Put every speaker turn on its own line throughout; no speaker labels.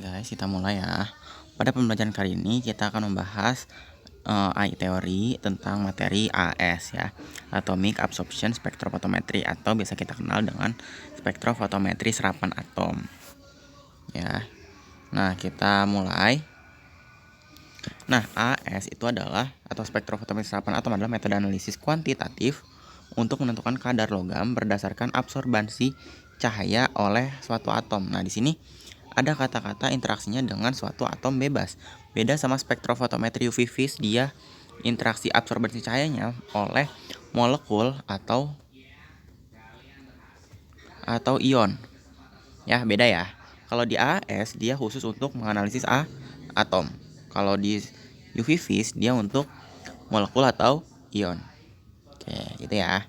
Guys, kita mulai ya. Pada pembelajaran kali ini kita akan membahas AI teori tentang materi AS ya, Atomic Absorption Spectrophotometry, atau biasa kita kenal dengan spektrofotometri serapan atom. Ya. Nah, kita mulai. Nah, AS itu adalah atau spektrofotometri serapan atom adalah metode analisis kuantitatif untuk menentukan kadar logam berdasarkan absorbansi cahaya oleh suatu atom. Nah, di sini ada kata-kata interaksinya dengan suatu atom bebas. Beda sama spektrofotometri UV vis, dia interaksi absorbansi cahayanya oleh molekul atau ion. Ya, beda ya. Kalau di AS dia khusus untuk menganalisis atom. Kalau di UV vis dia untuk molekul atau ion. Oke, gitu ya.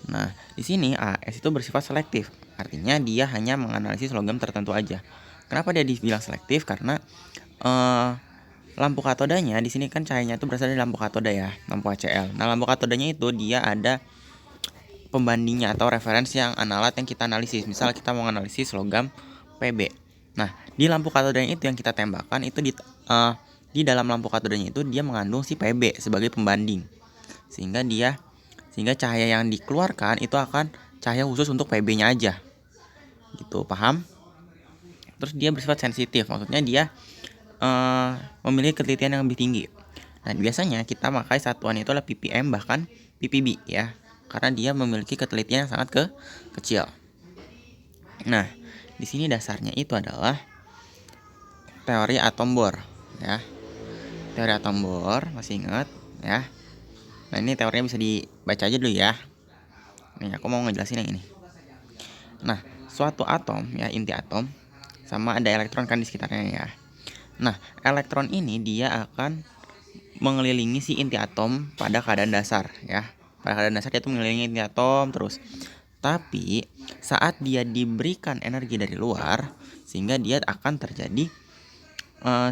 Nah, di sini AS itu bersifat selektif. Artinya dia hanya menganalisis logam tertentu aja. Kenapa dia dibilang selektif? Karena lampu katodanya di sini kan cahayanya itu berasal dari lampu katoda ya, lampu HCl. Nah, lampu katodanya itu dia ada pembandingnya atau referensi yang analat yang kita analisis. Misal kita mau analisis logam Pb. Nah, di lampu katodanya itu yang kita tembakkan itu di dalam lampu katodanya itu dia mengandung si Pb sebagai pembanding. Sehingga cahaya yang dikeluarkan itu akan cahaya khusus untuk Pb-nya aja. Gitu, paham? Terus dia bersifat sensitif, maksudnya dia memiliki ketelitian yang lebih tinggi. Nah, biasanya kita pakai satuan itu adalah ppm bahkan ppb ya, karena dia memiliki ketelitian yang sangat kecil. Nah, di sini dasarnya itu adalah teori atom Bohr ya. Teori atom Bohr, masih ingat ya? Nah, ini teorinya bisa dibaca aja dulu ya. Nih, aku mau ngejelasin yang ini. Nah, suatu atom ya, inti atom, sama ada elektron kan di sekitarnya ya. Nah, elektron ini dia akan mengelilingi si inti atom pada keadaan dasar ya. Pada keadaan dasar dia tuh mengelilingi inti atom terus. Tapi saat dia diberikan energi dari luar, sehingga dia akan terjadi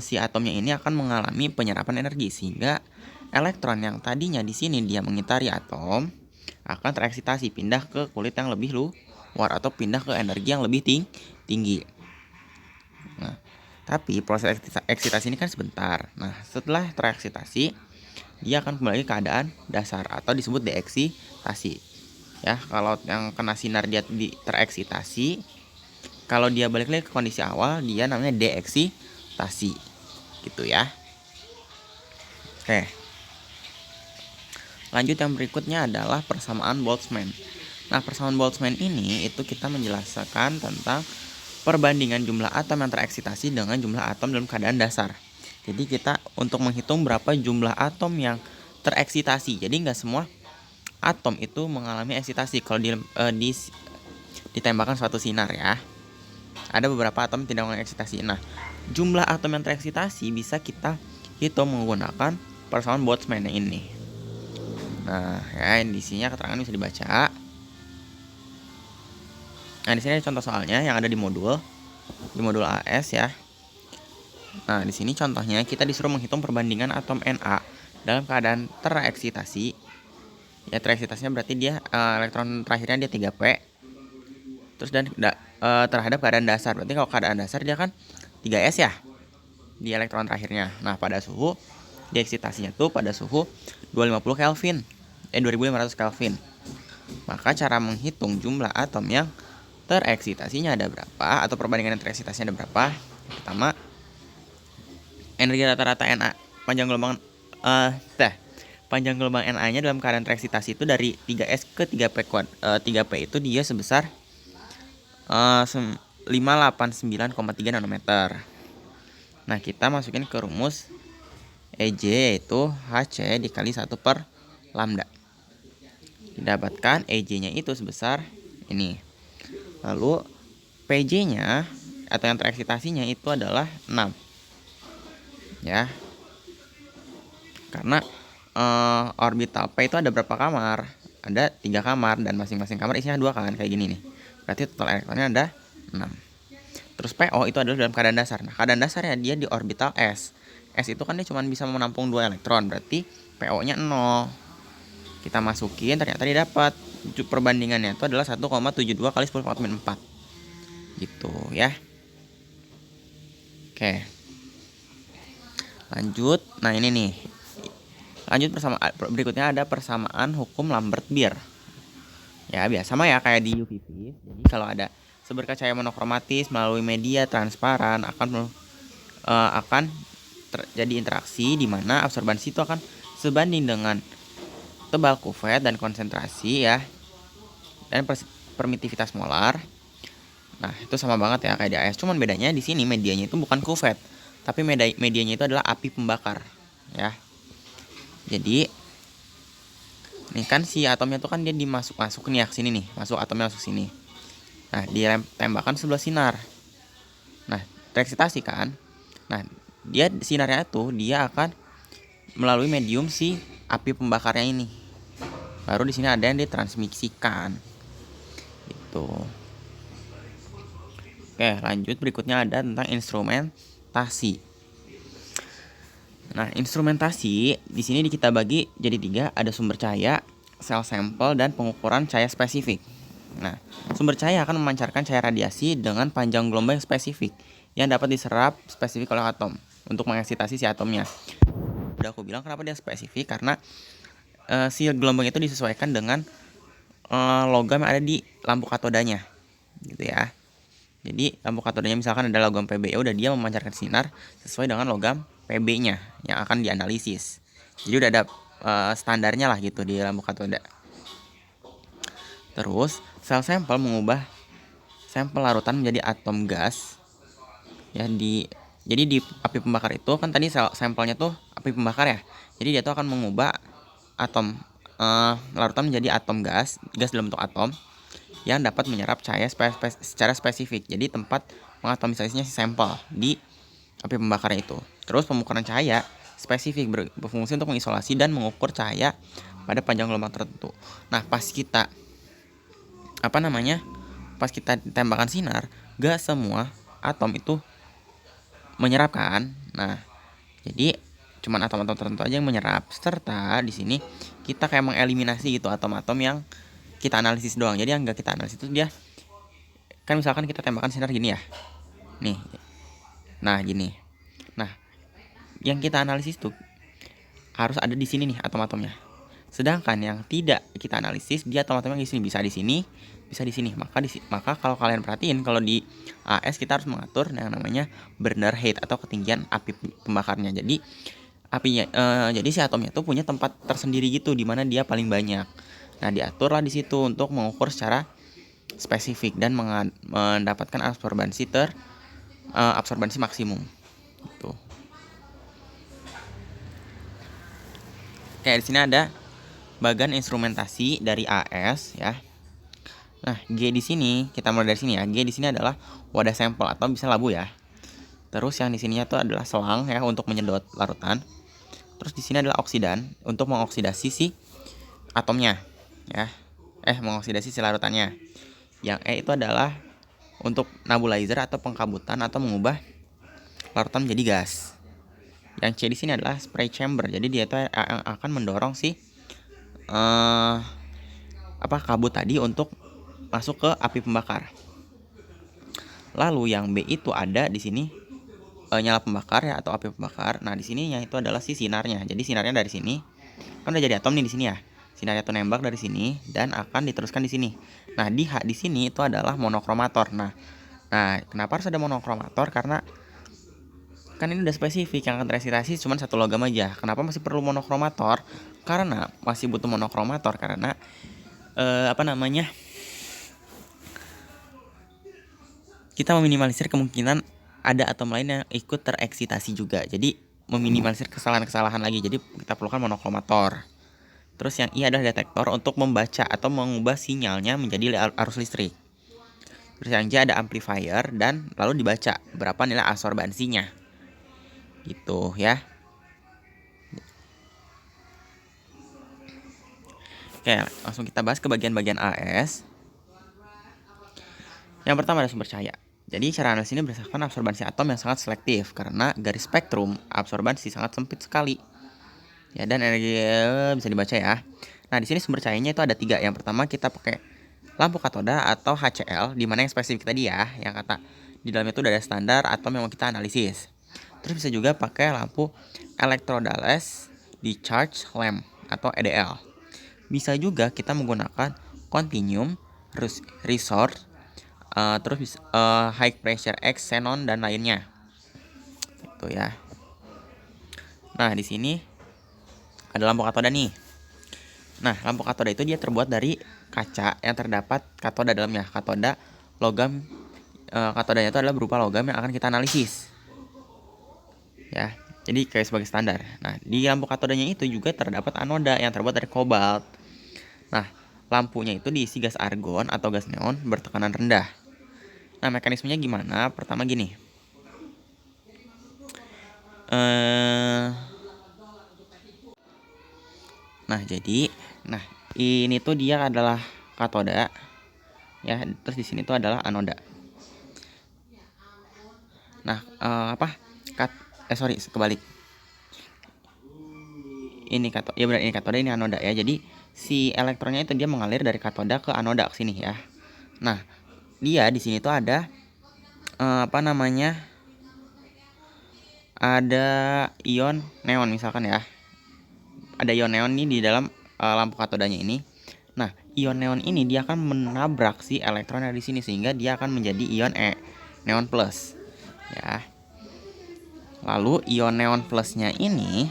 si atomnya ini akan mengalami penyerapan energi, sehingga elektron yang tadinya di sini dia mengitari atom akan tereksitasi pindah ke kulit yang lebih luar atau pindah ke energi yang lebih tinggi. Nah, tapi proses eksitasi ini kan sebentar. Nah, setelah tereksitasi dia akan kembali ke keadaan dasar atau disebut deeksitasi. Ya, kalau yang kena sinar dia tereksitasi, kalau dia balik lagi ke kondisi awal dia namanya deeksitasi. Gitu ya. Oke. Lanjut, yang berikutnya adalah persamaan Boltzmann. Nah, persamaan Boltzmann ini itu kita menjelaskan tentang perbandingan jumlah atom yang tereksitasi dengan jumlah atom dalam keadaan dasar. Jadi kita untuk menghitung berapa jumlah atom yang tereksitasi. Jadi nggak semua atom itu mengalami eksitasi kalau ditembakkan suatu sinar ya. Ada beberapa atom yang tidak mengalami eksitasi. Nah, jumlah atom yang tereksitasi bisa kita hitung menggunakan persamaan Boltzmann ini. Nah, ya, di sini keterangan bisa dibaca. Nah, di sini ada contoh soalnya yang ada di modul AS ya. Nah, di sini contohnya kita disuruh menghitung perbandingan atom Na dalam keadaan tereksitasi. Ya, tereksitasinya berarti dia elektron terakhirnya dia 3p. Terus terhadap keadaan dasar. Berarti kalau keadaan dasar dia kan 3s ya di elektron terakhirnya. Nah, pada suhu dieksitasinya tuh pada suhu 250 Kelvin. 2500 Kelvin. Maka cara menghitung jumlah atom yang tereksitasinya ada berapa atau perbandingan tereksitasinya ada berapa? Pertama, energi rata-rata Na panjang gelombang Na-nya dalam keadaan tereksitasi itu dari 3s ke 3p kuad. 3p itu dia sebesar 589,3 nanometer. Nah, kita masukin ke rumus EJ yaitu Hc dikali 1 per lambda. Didapatkan EJ-nya itu sebesar ini. Lalu PJ-nya atau yang tereksitasinya itu adalah 6. Ya. Karena orbital P itu ada berapa kamar? Ada 3 kamar dan masing-masing kamar isinya 2 kan, kayak gini nih. Berarti total elektronnya ada 6. Terus PO itu adalah dalam keadaan dasar. Nah, keadaan dasarnya dia di orbital S. S itu kan dia cuma bisa menampung 2 elektron, berarti PO-nya 0. Kita masukin, ternyata dia dapat perbandingannya itu adalah 1,72 kali 10⁴ gitu ya. Oke, lanjut. Nah ini nih, lanjut berikutnya ada persamaan hukum Lambert-Beer. Ya biasa sama ya kayak di UV-Vis. Jadi kalau ada sumber cahaya monokromatis melalui media transparan akan terjadi interaksi di mana absorbansi itu akan sebanding dengan tebal kuvet dan konsentrasi ya, dan permitivitas molar. Nah itu sama banget ya kayak di AS, cuman bedanya di sini medianya itu bukan kuvet, tapi medianya itu adalah api pembakar ya. Jadi ini kan si atomnya tuh kan dia masuk nih ya ke sini nih, atomnya masuk sini. Nah ditembakkan sebelah sinar. Nah tereksitasi kan. Nah dia sinarnya itu dia akan melalui medium si api pembakarnya ini. Baru di sini ada yang ditransmisikan. Gitu. Oke, lanjut berikutnya ada tentang instrumentasi. Nah, instrumentasi di sini kita bagi jadi 3, ada sumber cahaya, sel sampel, dan pengukuran cahaya spesifik. Nah, sumber cahaya akan memancarkan cahaya radiasi dengan panjang gelombang yang spesifik yang dapat diserap spesifik oleh atom untuk mengeksitasi si atomnya. Udah aku bilang kenapa dia spesifik, karena si gelombang itu disesuaikan dengan logam yang ada di lampu katodanya, gitu ya. Jadi lampu katodanya misalkan ada logam Pb, ya udah dia memancarkan sinar sesuai dengan logam Pb-nya yang akan dianalisis. Jadi udah ada standarnya lah gitu di lampu katoda. Terus sel sampel mengubah sampel larutan menjadi atom gas. Ya jadi di api pembakar itu kan tadi sampelnya tuh api pembakar ya. Jadi dia tuh akan mengubah atom larutan menjadi atom gas dalam bentuk atom yang dapat menyerap cahaya secara spesifik. Jadi tempat mengatomisasinya si sampel di api pembakarnya itu. Terus pengukuran cahaya spesifik berfungsi untuk mengisolasi dan mengukur cahaya pada panjang gelombang tertentu. Nah, pas kita tembakan sinar, gak semua atom itu menyerap kan. Nah, jadi cuman atom-atom tertentu aja yang menyerap. Serta di sini kita kayak mengeliminasi gitu atom-atom yang kita analisis doang. Jadi yang gak kita analisis itu dia kan misalkan kita tembakan sinar gini ya. Nih. Nah, gini. Nah, yang kita analisis tuh harus ada di sini nih atom-atomnya. Sedangkan yang tidak kita analisis dia atom-atomnya di sini, bisa di sini, bisa di sini. Maka kalau kalian perhatiin kalau di AS kita harus mengatur yang namanya burner height atau ketinggian api pembakarnya. Jadi jadi si atomnya tuh punya tempat tersendiri gitu di mana dia paling banyak. Nah, diaturlah di situ untuk mengukur secara spesifik dan mendapatkan absorbansi maksimum. Gitu. Oke, di sini ada bagan instrumentasi dari AS ya. Nah, G di sini kita mulai dari sini ya. G di sini adalah wadah sampel atau bisa labu ya. Terus yang di sininya tuh adalah selang ya untuk menyedot larutan. Terus di sini adalah oksidan untuk mengoksidasi si atomnya ya. Mengoksidasi si larutannya. Yang E itu adalah untuk nebulizer atau pengkabutan atau mengubah larutan menjadi gas. Yang C di sini adalah spray chamber. Jadi dia itu akan mendorong si kabut tadi untuk masuk ke api pembakar. Lalu yang B itu ada di sini nyala pembakar ya atau api pembakar. Nah, di sininya itu adalah si sinarnya. Jadi sinarnya dari sini kan udah jadi atom nih di sini ya. Sinarnya tuh nembak dari sini dan akan diteruskan di sini. Nah, di sini itu adalah monokromator. Nah, kenapa harus ada monokromator? Karena kan ini udah spesifik yang akan tereksitasi cuma satu logam aja. Kenapa masih perlu monokromator? Karena masih butuh monokromator karena kita meminimalisir kemungkinan ada atom lain yang ikut tereksitasi juga. Jadi meminimalisir kesalahan-kesalahan lagi. Jadi kita perlukan monokromator. Terus yang I adalah detektor untuk membaca atau mengubah sinyalnya menjadi arus listrik. Terus yang J ada amplifier dan lalu dibaca berapa nilai absorbansinya. Gitu ya. Oke, langsung kita bahas ke bagian-bagian AS. Yang pertama ada sumber cahaya. Jadi cara analisis ini berdasarkan absorbansi atom yang sangat selektif karena garis spektrum absorbansi sangat sempit sekali. Ya, dan energi bisa dibaca ya. Nah, di sini sumber cahayanya itu ada 3. Yang pertama kita pakai lampu katoda atau HCl, di mana yang spesifik tadi ya, yang kata di dalamnya itu udah ada standar atom yang mau kita analisis. Terus bisa juga pakai lampu electrolysis discharge lamp atau EDL. Bisa juga kita menggunakan continuum resource, terus high pressure X xenon dan lainnya. Itu ya. Nah, di sini ada lampu katoda nih. Nah, lampu katoda itu dia terbuat dari kaca yang terdapat katoda dalamnya. Katoda logam, katodanya itu adalah berupa logam yang akan kita analisis. Ya, jadi kayak sebagai standar. Nah, di lampu katodanya itu juga terdapat anoda yang terbuat dari kobalt. Nah, lampunya itu diisi gas argon atau gas neon bertekanan rendah. Nah, mekanismenya gimana? Pertama gini. Nah, ini tuh dia adalah katoda. Ya, terus di sini tuh adalah anoda. Nah, kebalik. Ini katoda, ya benar, ini katoda, ini anoda ya. Jadi si elektronnya itu dia mengalir dari katoda ke anoda ke sini ya. Nah, dia di sini tuh ada ada ion neon misalkan ya. Ada ion neon nih di dalam lampu katodanya ini. Nah, ion neon ini dia akan menabrak si elektron yang di sini sehingga dia akan menjadi ion neon plus. Ya. Lalu ion neon plusnya ini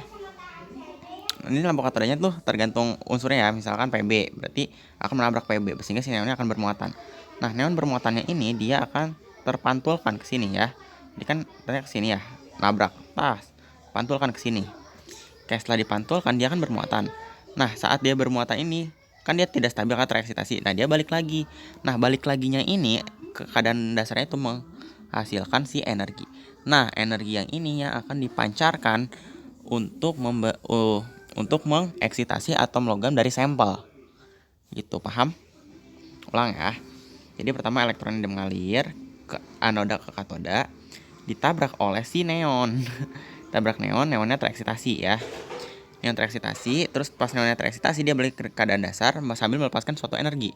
lampu katodanya tuh tergantung unsurnya ya. Misalkan Pb, berarti akan menabrak Pb sehingga si neonnya akan bermuatan. Nah, neon bermuatannya ini dia akan terpantulkan ke sini ya. Ini kan ternyata ke sini ya, nabrak, pantulkan ke sini. Oke, setelah dipantulkan dia akan bermuatan. Nah, saat dia bermuatan ini kan dia tidak stabil, kan tereksitasi. Nah, dia balik lagi. Nah, balik laginya ini ke keadaan dasarnya itu menghasilkan si energi. Nah, energi yang ini yang akan dipancarkan untuk mengeksitasi atom logam dari sampel. Gitu, paham? Ulang ya. Jadi pertama elektron yang mengalir ke anoda ke katoda ditabrak oleh si neon. Tabrak neon, neonnya tereksitasi ya. Neon tereksitasi, terus pas neonnya tereksitasi dia balik ke keadaan dasar sambil melepaskan suatu energi.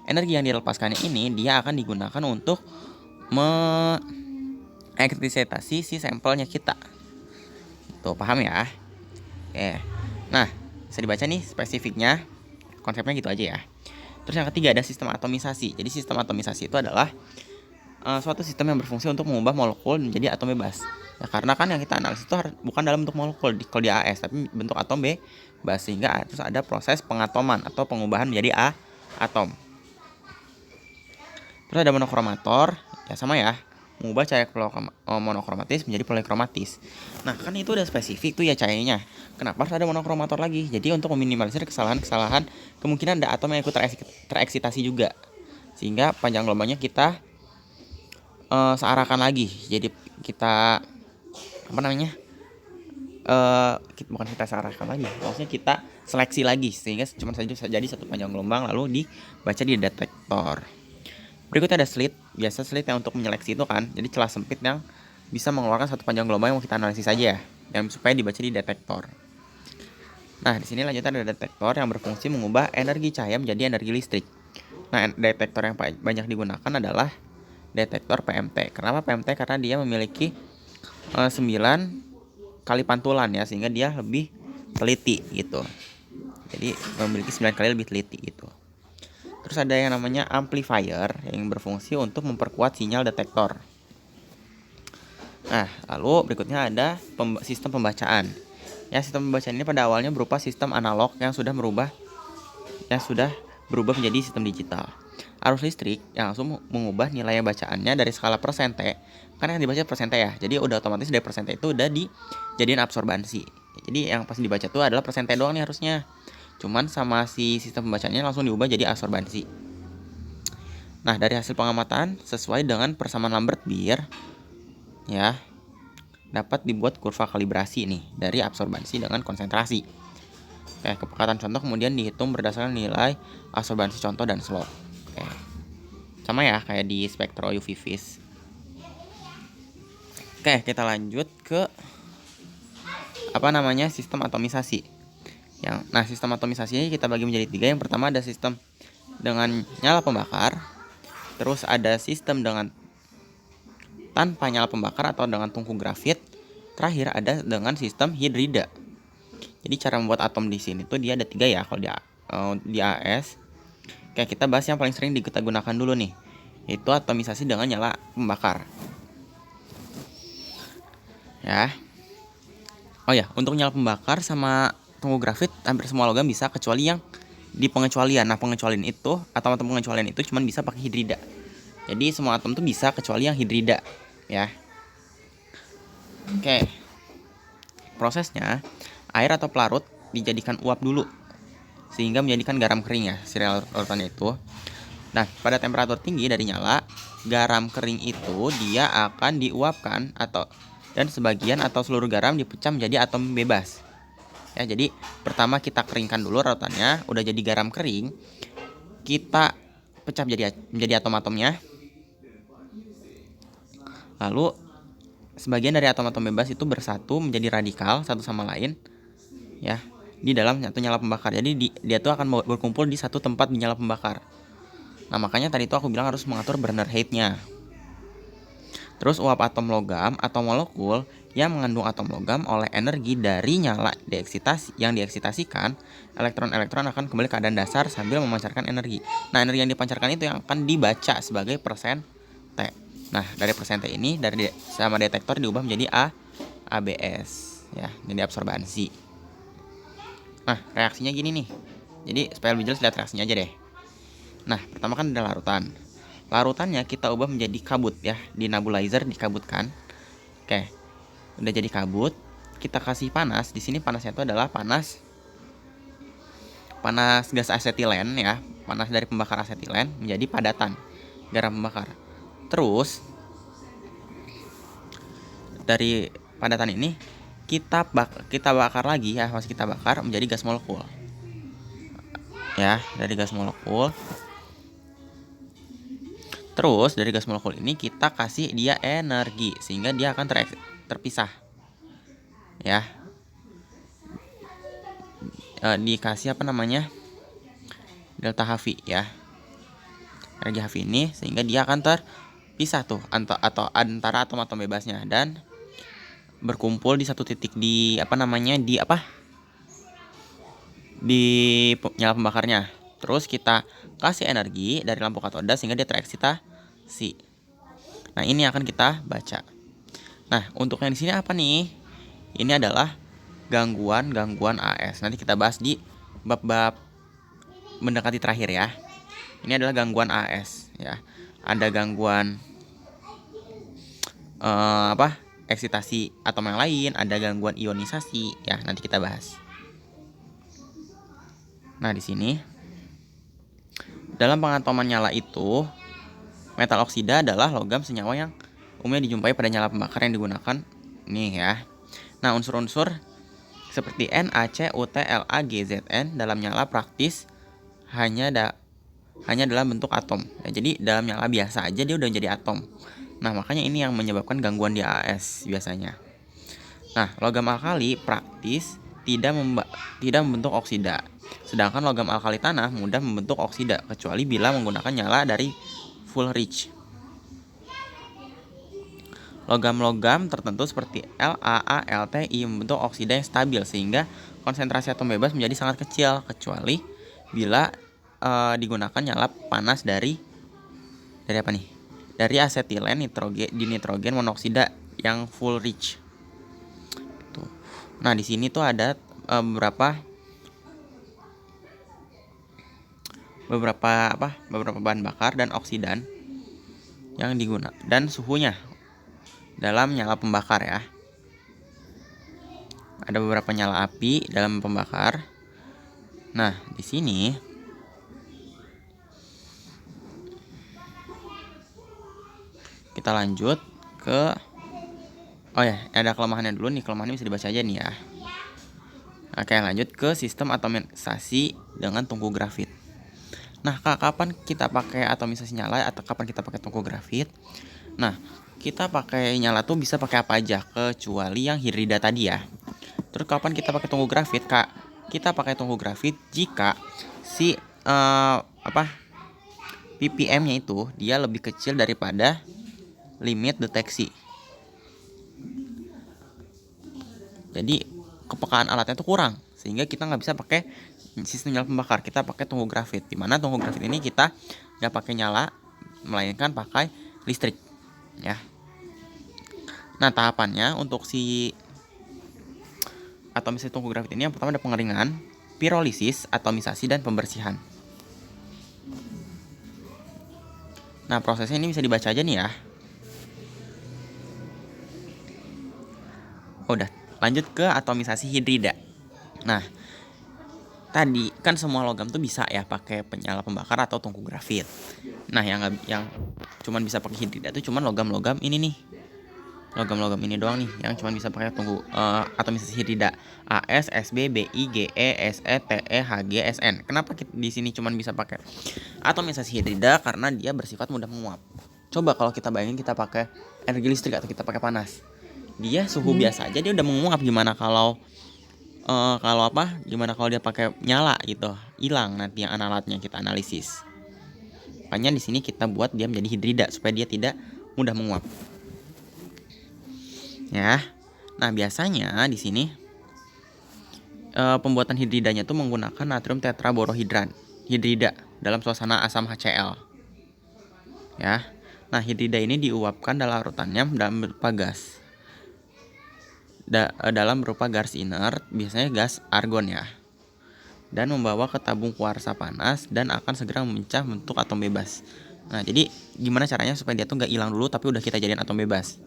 Energi yang dilepaskannya ini dia akan digunakan untuk mengeksitasi si sampelnya kita. Tuh, paham ya? Oke. Nah, bisa dibaca nih spesifiknya. Konsepnya gitu aja ya. Terus yang ketiga ada sistem atomisasi. Jadi sistem atomisasi itu adalah suatu sistem yang berfungsi untuk mengubah molekul menjadi atom bebas. Ya, karena kan yang kita analisis itu bukan dalam bentuk molekul kalau di AS, tapi bentuk atom bebas, sehingga terus ada proses pengatoman atau pengubahan menjadi atom. Terus ada monokromator, ya sama ya, mengubah cahaya monokromatis menjadi polikromatis. Nah, kan itu udah spesifik tuh ya cahayanya. Kenapa harus ada monokromator lagi? Jadi untuk meminimalisir kesalahan-kesalahan, kemungkinan ada atom yang ikut tereksitasi juga, sehingga panjang gelombangnya kita searahkan lagi. Jadi kita bukan kita searahkan lagi, maksudnya kita seleksi lagi sehingga cuma saja jadi satu panjang gelombang lalu dibaca di detektor. Berikutnya ada slit. Biasa slit yang untuk menyeleksi itu kan, jadi celah sempit yang bisa mengeluarkan satu panjang gelombang yang mau kita analisis saja ya, dan supaya dibaca di detektor. Nah, di sini lanjutan ada detektor yang berfungsi mengubah energi cahaya menjadi energi listrik. Nah, detektor yang banyak digunakan adalah detektor PMT. Kenapa PMT? Karena dia memiliki 9 kali pantulan ya, sehingga dia lebih teliti gitu. Jadi memiliki 9 kali lebih teliti gitu. Terus ada yang namanya amplifier yang berfungsi untuk memperkuat sinyal detektor. Nah, lalu berikutnya ada sistem pembacaan. Ya, sistem pembacaan ini pada awalnya berupa sistem analog yang sudah berubah menjadi sistem digital. Arus listrik yang langsung mengubah nilai bacaannya dari skala persente, kan yang dibaca persente ya, jadi udah otomatis dari persente itu udah dijadiin absorbansi. Jadi yang pas dibaca itu adalah persente doang nih harusnya, cuman sama si sistem pembacaannya langsung diubah jadi absorbansi. Nah, dari hasil pengamatan sesuai dengan persamaan Lambert-Beer ya, dapat dibuat kurva kalibrasi nih dari absorbansi dengan konsentrasi. Kepekatan contoh kemudian dihitung berdasarkan nilai absorbansi contoh dan slope. Sama ya kayak di spektro UV vis. Kita lanjut ke sistem atomisasi. Sistem atomisasinya kita bagi menjadi 3. Yang pertama ada sistem dengan nyala pembakar. Terus ada sistem dengan tanpa nyala pembakar atau dengan tungku grafit. Terakhir ada dengan sistem hidrida. Jadi cara membuat atom di sini tuh dia ada 3 ya kalau di AS. Oke, kita bahas yang paling sering kita gunakan dulu nih, yaitu atomisasi dengan nyala pembakar. Ya. Oh ya, untuk nyala pembakar sama tungku grafit hampir semua logam bisa kecuali yang di pengecualian. Nah, pengecualian itu atom pengecualian itu cuma bisa pakai hidrida. Jadi semua atom tuh bisa kecuali yang hidrida, ya. Oke. Prosesnya, air atau pelarut dijadikan uap dulu sehingga menjadikan garam kering ya, si larutannya itu. Nah, pada temperatur tinggi dari nyala, garam kering itu dia akan diuapkan dan sebagian atau seluruh garam dipecah menjadi atom bebas. Ya, jadi pertama kita keringkan dulu larutannya, udah jadi garam kering, kita pecah menjadi atom-atomnya. Lalu sebagian dari atom-atom bebas itu bersatu menjadi radikal satu sama lain, ya, di dalam satu nyala pembakar. Jadi dia tuh akan berkumpul di satu tempat di nyala pembakar. Nah, makanya tadi tuh aku bilang harus mengatur Bernoulli rate-nya. Terus uap atom logam atau molekul yang mengandung atom logam oleh energi dari nyala yang dieksitasikan, elektron-elektron akan kembali ke keadaan dasar sambil memancarkan energi. Nah, energi yang dipancarkan itu yang akan dibaca sebagai persen T. Nah, dari persen T ini sama detektor diubah menjadi ABS, ya, jadi absorbansi. Nah, reaksinya gini nih. Jadi supaya lebih jelas lihat reaksinya aja deh. Nah, pertama kan ada larutan. Larutannya kita ubah menjadi kabut ya, di nebulizer dikabutkan. Oke. Udah jadi kabut, kita kasih panas. Di sini panasnya itu adalah panas gas asetilen ya, panas dari pembakar asetilen menjadi padatan garam pembakar. Terus dari padatan ini kita bakar lagi ya, masih kita bakar menjadi gas molekul. Ya, dari gas molekul. Terus dari gas molekul ini kita kasih dia energi sehingga dia akan terpisah. Ya. Dikasih delta Hv ya. Energi Hv ini sehingga dia akan terpisah tuh antara atom-atom bebasnya dan berkumpul di satu titik di nyala pembakarnya. Terus kita kasih energi dari lampu katoda sehingga dia tereksitasi. Nah, ini akan kita baca. Nah, untuk yang di sini apa nih? Ini adalah gangguan AS. Nanti kita bahas di bab-bab mendekati terakhir ya. Ini adalah gangguan AS ya. Ada gangguan eksitasi atom yang lain, ada gangguan ionisasi ya, nanti kita bahas. Nah, di sini dalam pengatoman nyala itu metal oksida adalah logam senyawa yang umumnya dijumpai pada nyala pembakar yang digunakan nih ya. Nah, unsur-unsur seperti NaCl, La, GZN dalam nyala praktis hanya dalam bentuk atom. Ya, jadi dalam nyala biasa aja dia udah jadi atom. Nah, makanya ini yang menyebabkan gangguan di AS biasanya. Nah, logam alkali praktis tidak membentuk oksida. Sedangkan logam alkali tanah mudah membentuk oksida kecuali bila menggunakan nyala dari Fullrich. Logam-logam tertentu seperti LAA, LTI membentuk oksida yang stabil sehingga konsentrasi atom bebas menjadi sangat kecil kecuali bila digunakan nyala panas dari apa nih? Dari asetilen nitrogen monoksida yang Fullrich. Tuh. Nah, di sini tuh ada beberapa bahan bakar dan oksidan yang digunakan dan suhunya dalam nyala pembakar ya. Ada beberapa nyala api dalam pembakar. Nah, di sini kita lanjut ke ada kelemahannya dulu nih. Kelemahannya bisa dibaca aja nih ya. Oke, lanjut ke sistem atomisasi dengan tungku grafit. Nah, kapan kita pakai atomisasi nyala atau kapan kita pakai tungku grafit? Nah, kita pakai nyala tuh bisa pakai apa aja kecuali yang hidrida tadi ya. Terus kapan kita pakai tungku grafit? Kita pakai tungku grafit jika si ppm-nya itu dia lebih kecil daripada limit deteksi. Jadi kepekaan alatnya tuh kurang, sehingga kita nggak bisa pakai sistem nyala pembakar. Kita pakai tunggu grafit, dimana tunggu grafit ini kita nggak pakai nyala, melainkan pakai listrik, ya. Nah, tahapannya untuk si atomisasi tunggu grafit ini, yang pertama ada pengeringan, pirolisis, atomisasi, dan pembersihan. Nah, prosesnya ini bisa dibaca aja nih ya. Udah, lanjut ke atomisasi hidrida. Nah, tadi kan semua logam tuh bisa ya pakai penyala pembakar atau tungku grafit. Nah, yang cuman bisa pakai hidrida tuh cuman logam-logam ini nih. Logam-logam ini doang nih yang cuman bisa pakai tunggu atomisasi hidrida. AS, SB, BI, GE, SE, TE, HG, SN. Kenapa di sini cuman bisa pakai atomisasi hidrida? Karena dia bersifat mudah menguap. Coba kalau kita bayangin kita pakai energi listrik atau kita pakai panas. Dia suhu biasa aja dia udah menguap, gimana kalau gimana kalau dia pakai nyala gitu, hilang nanti yang analatnya kita analisis. Makanya di sini kita buat dia menjadi hidrida supaya dia tidak mudah menguap. Ya. Nah, biasanya di sini pembuatan hidridanya tuh menggunakan natrium tetraborohidrat hidrida dalam suasana asam HCl. Ya. Nah, hidrida ini diuapkan dalam larutannya dalam berupa gas. Dalam berupa gas inert, biasanya gas argon ya, dan membawa ke tabung kuarsa panas dan akan segera memecah bentuk atom bebas. Nah, jadi gimana caranya supaya dia tuh nggak hilang dulu tapi udah kita jadiin atom bebas?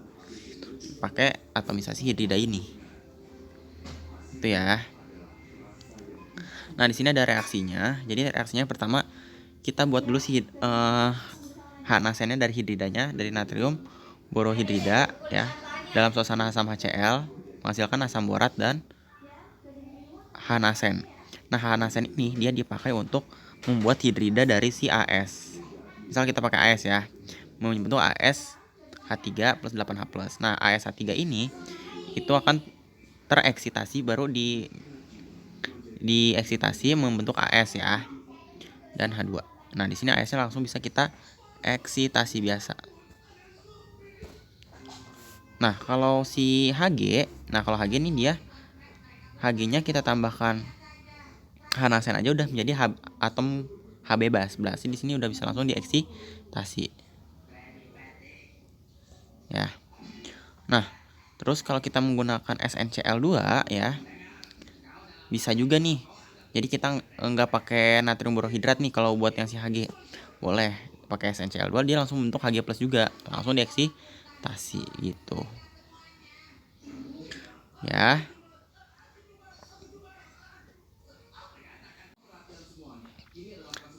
Pakai atomisasi hidrida ini. Itu ya. Nah, di sini ada reaksinya. Jadi reaksinya pertama kita buat dulu si H-nasennya dari hidridanya, dari natrium borohidrida ya, dalam suasana asam HCl menghasilkan asam borat dan H-nasen. Nah, H-nasen ini dia dipakai untuk membuat hidrida dari si AS. Misal kita pakai AS ya, membentuk AS H3 plus 8H+. Nah, AS H3 ini itu akan tereksitasi, baru dieksitasi membentuk AS ya, dan H2. Nah, di sini AS-nya langsung bisa kita eksitasi biasa. Nah, kalau si HG, kalau HG ini dia HG-nya kita tambahkan H-nasen aja udah menjadi atom H bebas. Berarti di sini udah bisa langsung dieksitasi. Ya. Nah, terus kalau kita menggunakan SnCl2 ya, bisa juga nih. Jadi kita nggak pakai natrium borohidrat nih kalau buat yang si HG. Boleh pakai SnCl2, dia langsung bentuk Hg+ juga, langsung dieksitasi gitu. Ya.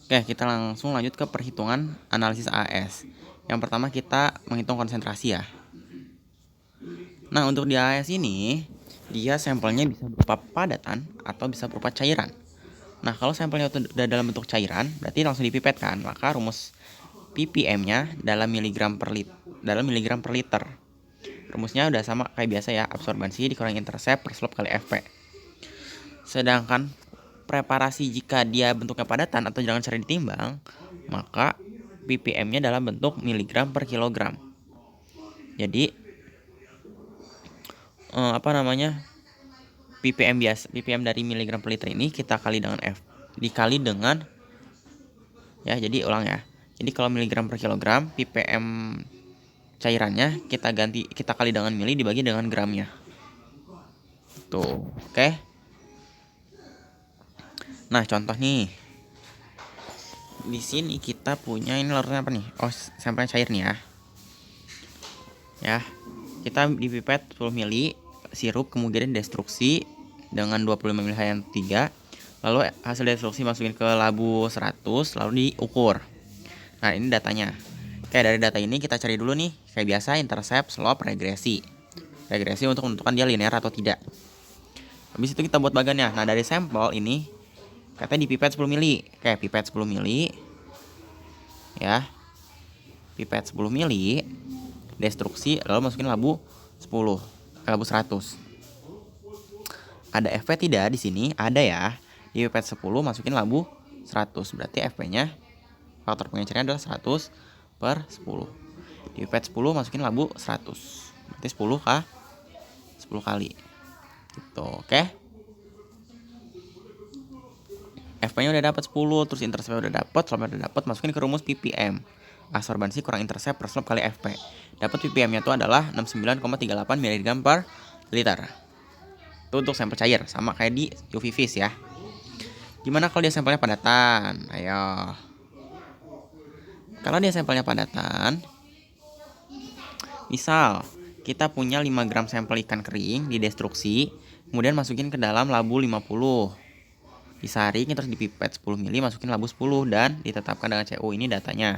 Oke, kita langsung lanjut ke perhitungan analisis AS. Yang pertama kita menghitung konsentrasi ya. Nah, untuk di AS ini dia sampelnya bisa berupa padatan atau bisa berupa cairan. Nah, kalau sampelnya udah dalam bentuk cairan, berarti langsung dipipet kan. Maka rumus ppm-nya dalam miligram per liter. Rumusnya udah sama kayak biasa ya, absorbansi dikurangi intercept per slope kali Fp. Sedangkan preparasi jika dia bentuknya padatan atau dengan cara ditimbang, maka ppm-nya dalam bentuk miligram per kilogram. Jadi ppm dari miligram per liter ini kita kali dengan dikali dengan ya, jadi ulang ya. Jadi kalau miligram per kilogram, ppm cairannya kita kali dengan mili dibagi dengan gramnya. Tuh, oke. Nah, contoh nih. Di sini kita punya ini larutnya apa nih? Oh, sampelnya cair nih ya. Ya. Kita dipipet 10 mili sirup, kemudian destruksi dengan 25 mili H3. Lalu hasil destruksi masukin ke labu 100, lalu diukur. Nah, ini datanya. Oke, dari data ini kita cari dulu nih, kayak biasa intercept, slope, regresi. Regresi untuk menentukan dia linear atau tidak. Habis itu kita buat bagannya. Nah, dari sampel ini katanya dipipet 10 mili. Oke, pipet 10 mili. Ya. Pipet 10 mili. Destruksi, lalu masukin labu 10, labu 100. Ada FP tidak di sini? Ada ya. Di pipet 10 masukin labu 100. Berarti FP-nya, faktor pengecernya adalah 100/10. Dipipet 10, masukin labu 100. Berarti 10 kali. Gitu, oke. FP-nya udah dapat 10, terus intercept udah dapat, slope udah dapat, masukin ke rumus ppm. Absorbansi kurang intercept per slope kali FP. Dapat ppm-nya itu adalah 69,38 mg per liter. Itu untuk sampel cair, sama kayak di UV Vis ya. Gimana kalau dia sampelnya padatan? Ayo. Kalau dia sampelnya padatan, misal kita punya 5 gram sampel ikan kering didestruksi, kemudian masukin ke dalam labu 50. Disaring terus dipipet 10 ml, masukin labu 10 dan ditetapkan dengan CO. Ini datanya.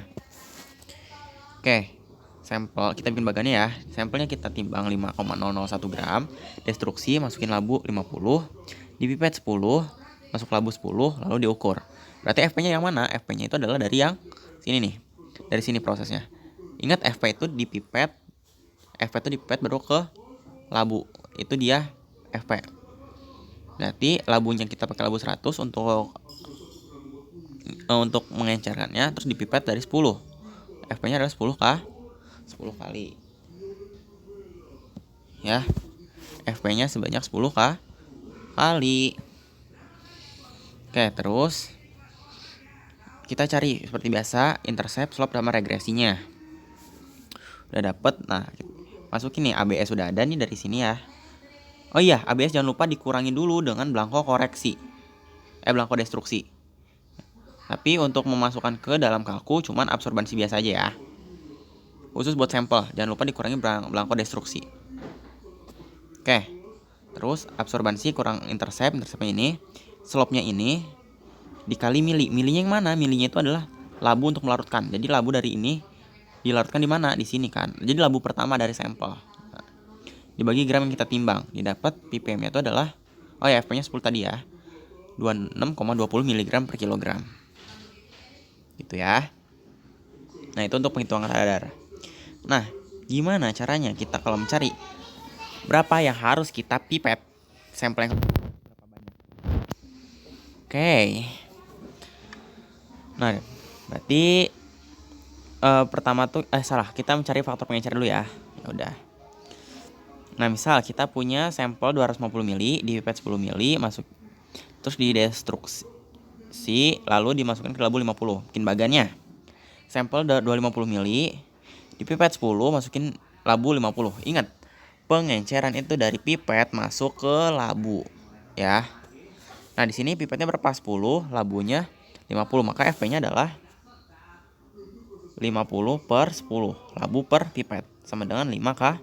Oke. Sampel kita bikin bagannya ya. Sampelnya kita timbang 5,001 gram, destruksi, masukin labu 50, dipipet 10, masuk labu 10, lalu diukur. Berarti FP-nya yang mana? FP-nya itu adalah dari yang sini nih. Dari sini prosesnya. Ingat FP itu dipipet baru ke labu. Itu dia FP. Berarti labunya kita pakai labu 100 untuk mengencerkannya, terus dipipet dari 10. FP-nya adalah 10 kali. Ya. FP-nya sebanyak 10 kali. Oke, terus kita cari seperti biasa intercept, slope sama regresinya. Udah dapet. Nah, masukin nih ABS udah ada nih dari sini ya. Oh iya, ABS jangan lupa dikurangi dulu dengan belangko koreksi. Belangko destruksi. Tapi untuk memasukkan ke dalam kalku cuman absorbansi biasa aja ya. Khusus buat sampel, jangan lupa dikurangi belangko destruksi. Oke. Terus absorbansi kurang interceptnya ini, slope-nya ini dikali mili. Milinya yang mana? Milinya itu adalah labu untuk melarutkan. Jadi labu dari ini dilarutkan di mana? Di sini kan. Jadi labu pertama dari sampel. Dibagi gram yang kita timbang, didapat ppm-nya itu adalah, oh ya, FP-nya 10 tadi ya, 26,20 mg per kilogram. Gitu ya. Nah, itu untuk penghitungan kadar. Nah, gimana caranya kita kalau mencari berapa yang harus kita pipet sampel yang berapa banyak? Oke. Nah, berarti pertama tuh kita mencari faktor pengencer dulu ya. Ya udah. Nah, misal kita punya sampel 250 ml, dipipet 10 ml, masuk terus didestruksi, lalu dimasukkan ke labu 50. Bikin bagannya. Sampel 250 ml, dipipet 10, masukin labu 50. Ingat, pengenceran itu dari pipet masuk ke labu, ya. Nah, di sini pipetnya berapa? 10, labunya 50, maka FP-nya adalah 50 per 10, labu per pipet, sama dengan 5 kali.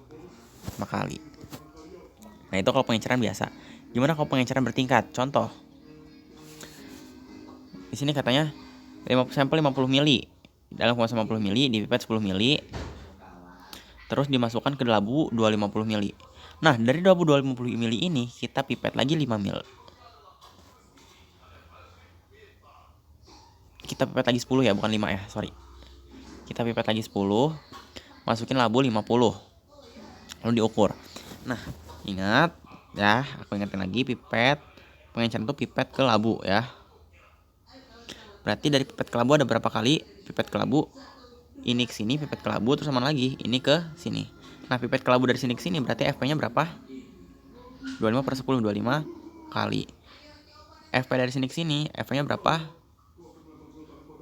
Nah, itu kalau pengenceran biasa. Gimana kalau pengenceran bertingkat? Contoh. Di sini katanya sampel 50 ml. Dalam kemasan 50 ml dipipet 10 ml. Terus dimasukkan ke labu 250 ml. Nah, dari labu 250 ml ini kita pipet lagi 5 ml. Kita pipet lagi 10 ya, bukan 5 ya, sorry. Kita pipet lagi 10, masukin labu 50. Lalu diukur. Nah, ingat ya, aku ingetin lagi, pipet pengenceran itu pipet ke labu ya. Berarti dari pipet ke labu ada berapa kali? Pipet ke labu ini ke sini, pipet ke labu, terus sama lagi ini ke sini. Nah, pipet ke labu dari sini ke sini berarti FP-nya berapa? 25 per 10, 25 kali. FP dari sini ke sini, FP-nya berapa?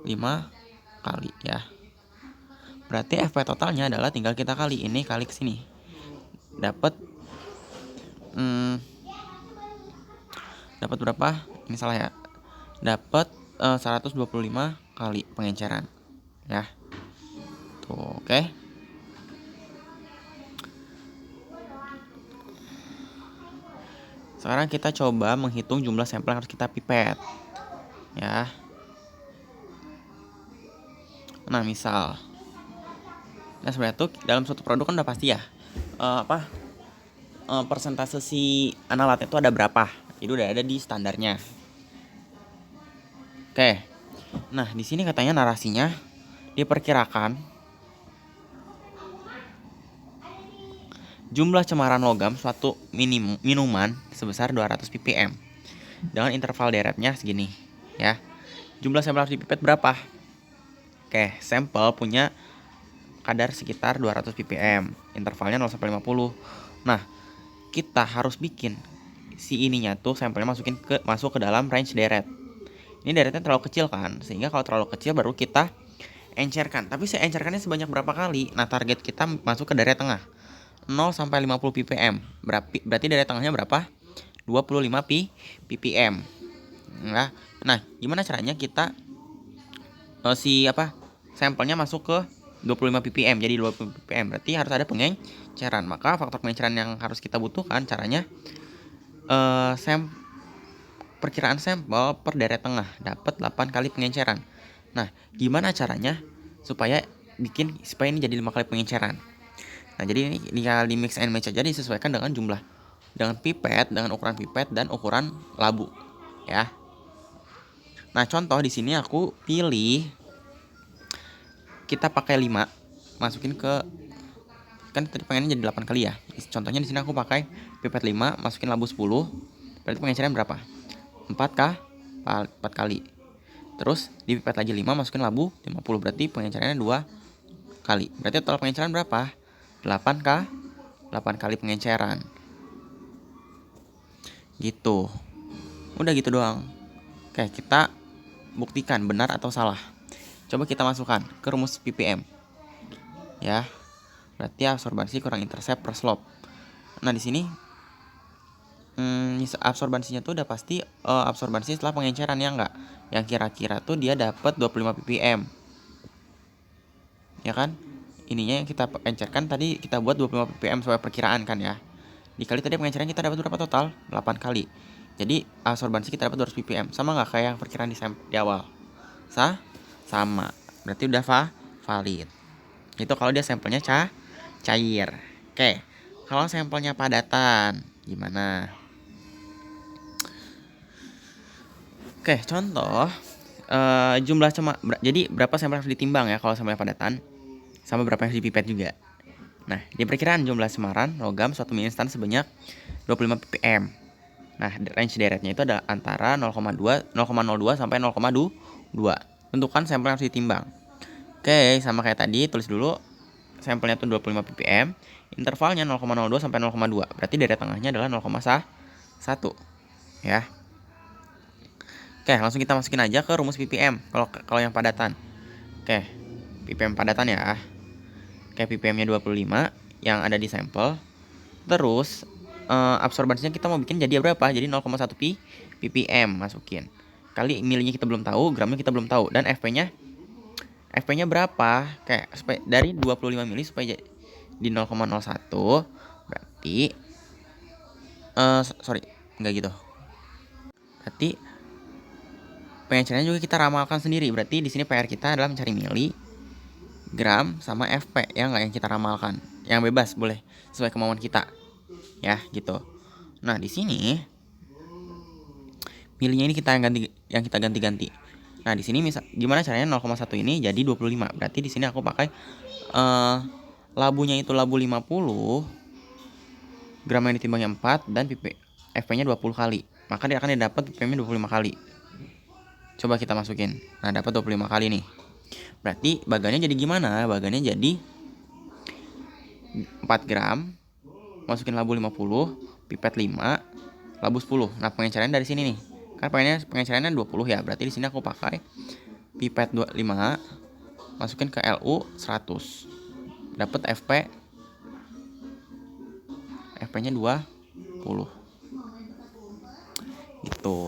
5 kali ya. Berarti FP totalnya adalah tinggal kita kali ini kali ke sini. Dapat dapat berapa? Ini salah ya. Dapat 125 kali pengenceran. Ya. Tuh, oke. Sekarang kita coba menghitung jumlah sampel yang harus kita pipet. Ya. Nah, misal sebenarnya tuh dalam suatu produk kan udah pasti ya. Persentase si analatnya itu ada berapa? Itu udah ada di standarnya. Oke. Nah, di sini katanya narasinya diperkirakan jumlah cemaran logam suatu minuman sebesar 200 ppm dengan interval deretnya segini, ya. Jumlah sampel harus dipipet berapa? Oke, sampel punya kadar sekitar 200 ppm, intervalnya 0 sampai 50. Nah, kita harus bikin si ininya tuh sampelnya masuk ke dalam range deret. Ini deretnya terlalu kecil kan, sehingga kalau terlalu kecil baru kita encerkan. Tapi saya encerkannya sebanyak berapa kali? Nah, target kita masuk ke deret tengah 0 sampai 50 ppm. Berarti deret tengahnya berapa? 25 ppm. Nah, gimana caranya kita sampelnya masuk ke 25 ppm jadi 20 ppm, berarti harus ada pengenceran. Maka faktor pengenceran yang harus kita butuhkan caranya perkiraan sampel per deret tengah dapat 8 kali pengenceran. Nah, gimana caranya supaya ini jadi 5 kali pengenceran? Nah, jadi ini di mix and match aja, disesuaikan dengan pipet, dengan ukuran pipet dan ukuran labu, ya. Nah, contoh di sini aku pilih kita pakai 5, masukin kan tadi pengennya jadi 8 kali ya. Contohnya di sini aku pakai pipet 5, masukin labu 10. Berarti pengenceran berapa? 4 kali. Terus di pipet lagi 5, masukin labu 50. Berarti pengencerannya 2 kali. Berarti total pengenceran berapa? 8 kali pengenceran. Gitu. Udah gitu doang. Oke, kita buktikan benar atau salah. Coba kita masukkan ke rumus ppm. Ya. Berarti absorbansi kurang intercept per slope. Nah, di sini absorbansinya tuh udah pasti absorbansi setelah pengenceran, ya enggak? Yang kira-kira tuh dia dapat 25 ppm. Ya kan? Ininya yang kita encerkan tadi kita buat 25 ppm sesuai perkiraan kan ya. Dikali tadi pengenceran kita dapat berapa total? 8 kali. Jadi absorbansi kita dapat 200 ppm. Sama enggak kayak yang perkiraan di awal? Sama. Berarti udah valid. Itu kalau dia sampelnya cair. Oke. Kalau sampelnya padatan gimana? Oke, contoh jumlah jadi berapa sampel harus ditimbang ya kalau sampelnya padatan, sama berapa yang harus dipipet juga. Nah, di perkiraan jumlah semaran logam suatu mie instan sebanyak 25 ppm. Nah, range deretnya itu ada antara 0,02 sampai 0,2. Tentukan sampel yang harus ditimbang. Oke, sama kayak tadi, tulis dulu sampelnya tuh 25 ppm, intervalnya 0,02 sampai 0,2. Berarti deret tengahnya adalah 0,1. Ya. Oke, langsung kita masukin aja ke rumus ppm kalau yang padatan. Oke, ppm padatan ya. Oke, ppm-nya 25 yang ada di sampel. Terus absorbansinya kita mau bikin jadi berapa? Jadi 0,1 ppm masukin. Kali milihnya kita belum tahu, gramnya kita belum tahu, dan FP-nya berapa? Kayak dari 25 mili supaya di 0,01. Berarti enggak gitu. Berarti pengencerannya juga kita ramalkan sendiri. Berarti di sini PR kita adalah mencari mili, gram, sama FP ya, enggak yang kita ramalkan. Yang bebas boleh sesuai kemauan kita. Ya, gitu. Nah, di sini milinya ini yang kita ganti-ganti. Nah, di sini gimana caranya 0,1 ini jadi 25. Berarti di sini aku pakai labunya itu labu 50, gram yang ditimbangnya 4, dan FP-nya 20 kali. Maka dia akan dapat ppm-nya 25 kali. Coba kita masukin. Nah, dapat 25 kali nih. Berarti bagannya jadi gimana? Bagannya jadi 4 gram, masukin labu 50, pipet 5, labu 10. Nah, pengencerannya dari sini nih. Kan pengencerannya 20 ya. Berarti di sini aku pakai pipet 5, masukin ke LU 100. Dapat FP-nya 20. Gitu.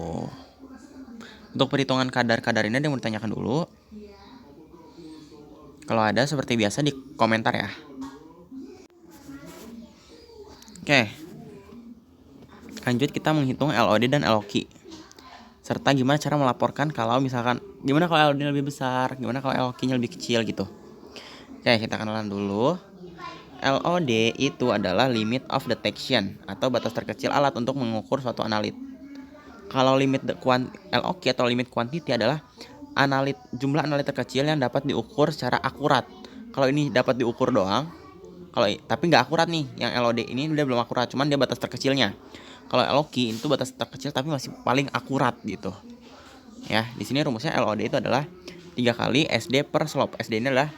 Untuk perhitungan kadar-kadar ini ada yang mau ditanyakan dulu? Kalau ada, seperti biasa di komentar ya. Oke. Lanjut kita menghitung LOD dan LOQ. Serta gimana cara melaporkan gimana kalau LOD-nya lebih besar, gimana kalau LOQ-nya lebih kecil gitu. Oke, kita kenalan dulu. LOD itu adalah limit of detection atau batas terkecil alat untuk mengukur suatu analit. Kalau LOQ atau limit quantity adalah jumlah analit terkecil yang dapat diukur secara akurat. Kalau ini dapat diukur doang, tapi nggak akurat nih. Yang LOD ini udah belum akurat, cuman dia batas terkecilnya. Kalau LOQ itu batas terkecil tapi masih paling akurat gitu. Ya, di sini rumusnya LOD itu adalah 3 kali SD per slope. SD ini adalah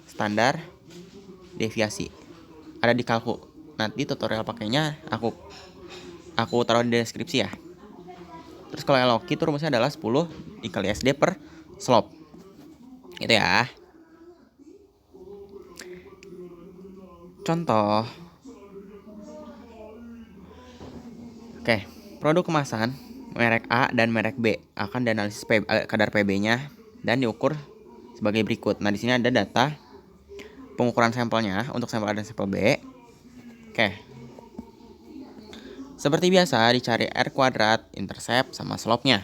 standar deviasi. Ada di kalku. Nanti tutorial pakainya aku taruh di deskripsi ya. Terus kalau LOQ itu rumusnya adalah 10 dikali SD per slope. Itu ya. Contoh. Oke, produk kemasan merek A dan merek B akan dianalisis kadar PB-nya dan diukur sebagai berikut. Nah, di sini ada data pengukuran sampelnya untuk sampel A dan sampel B. Oke. Seperti biasa dicari R kuadrat, intercept sama slope-nya.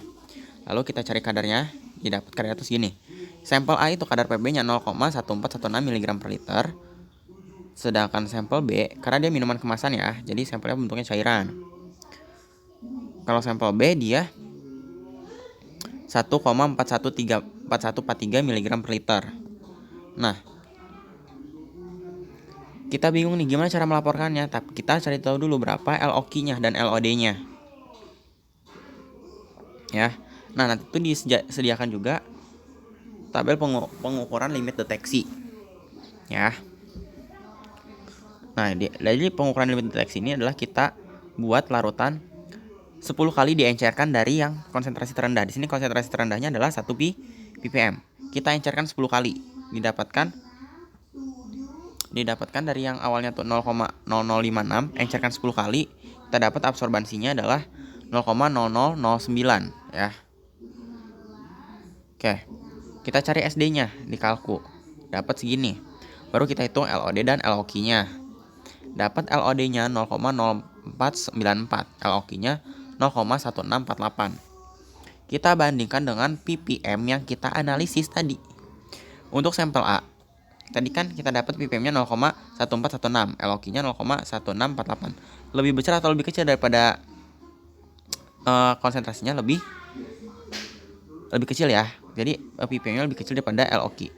Lalu kita cari kadarnya, didapat kadarnya tuh segini. Sampel A itu kadar PB-nya 0,1416 mg per liter. Sedangkan sampel B, karena dia minuman kemasan ya, jadi sampelnya bentuknya cairan. Kalau sampel B dia 1,4143 mg per liter. Nah, kita bingung nih gimana cara melaporkannya, tapi kita cari tahu dulu berapa LOQ-nya dan LOD-nya. Ya. Nah, nanti itu disediakan juga tabel pengukuran limit deteksi. Ya. Nah, jadi pengukuran limit deteksi ini adalah kita buat larutan 10 kali diencerkan dari yang konsentrasi terendah. Di sini konsentrasi terendahnya adalah 1 ppm. Kita encerkan 10 kali. Didapatkan dari yang awalnya tuh 0,0056, encerkan 10 kali, kita dapat absorbansinya adalah 0,0009 ya. Oke. Kita cari SD-nya di kalku. Dapat segini. Baru kita hitung LOD dan LOQ-nya. Dapat LOD-nya 0,0494, LOQ-nya 0,1648. Kita bandingkan dengan ppm yang kita analisis tadi. Untuk sampel A, tadi kan kita dapat ppm-nya 0,1416, LOQ-nya 0,1648. Lebih besar atau lebih kecil daripada konsentrasinya lebih kecil ya. Jadi ppm-nya lebih kecil daripada LOQ.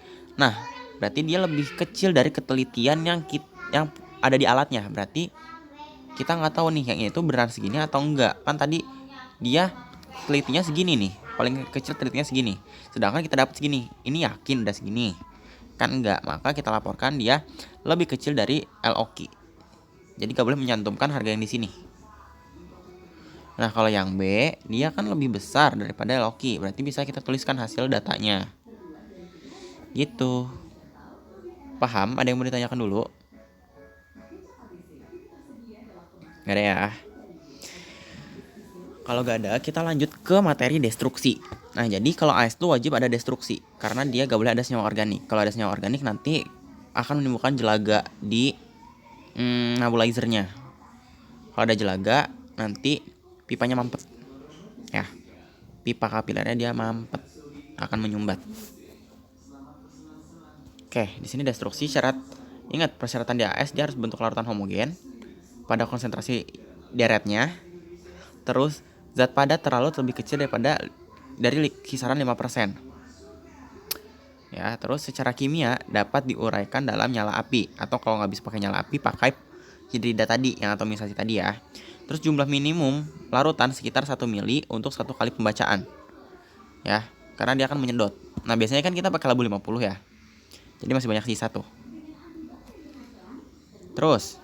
Nah, berarti dia lebih kecil dari ketelitian yang ada di alatnya. Berarti kita nggak tahu nih yang ini tuh beneran segini atau enggak. Kan tadi dia telitinya segini nih, paling kecil telitinya segini. Sedangkan kita dapat segini. Ini yakin udah segini? Kan enggak. Maka kita laporkan dia lebih kecil dari LOQ. Jadi nggak boleh menyantumkan harga yang di sini. Nah, kalau yang B, dia kan lebih besar daripada LOQ. Berarti bisa kita tuliskan hasil datanya. Gitu. Paham? Ada yang mau ditanyakan dulu? Gak ada ya. Kalau gak ada, kita lanjut ke materi destruksi. Nah, jadi kalau AS itu wajib ada destruksi karena dia gak boleh ada senyawa organik. Kalau ada senyawa organik nanti akan menimbulkan jelaga di nebulizernya. Kalau ada jelaga, nanti pipanya mampet. Ya. Pipa kapilernya dia mampet, akan menyumbat. Oke, di sini destruksi syarat. Ingat persyaratan di AS dia harus bentuk larutan homogen pada konsentrasi deretnya. Terus zat padat terlalu lebih kecil dari kisaran 5%. Ya, terus secara kimia dapat diuraikan dalam nyala api, atau kalau nggak bisa pakai nyala api pakai hidrida tadi yang atomisasi tadi ya. Terus jumlah minimum larutan sekitar 1 mili untuk 1 kali pembacaan. Ya, karena dia akan menyedot. Nah, biasanya kan kita pakai labu 50 ya. Jadi masih banyak sisa tuh. Terus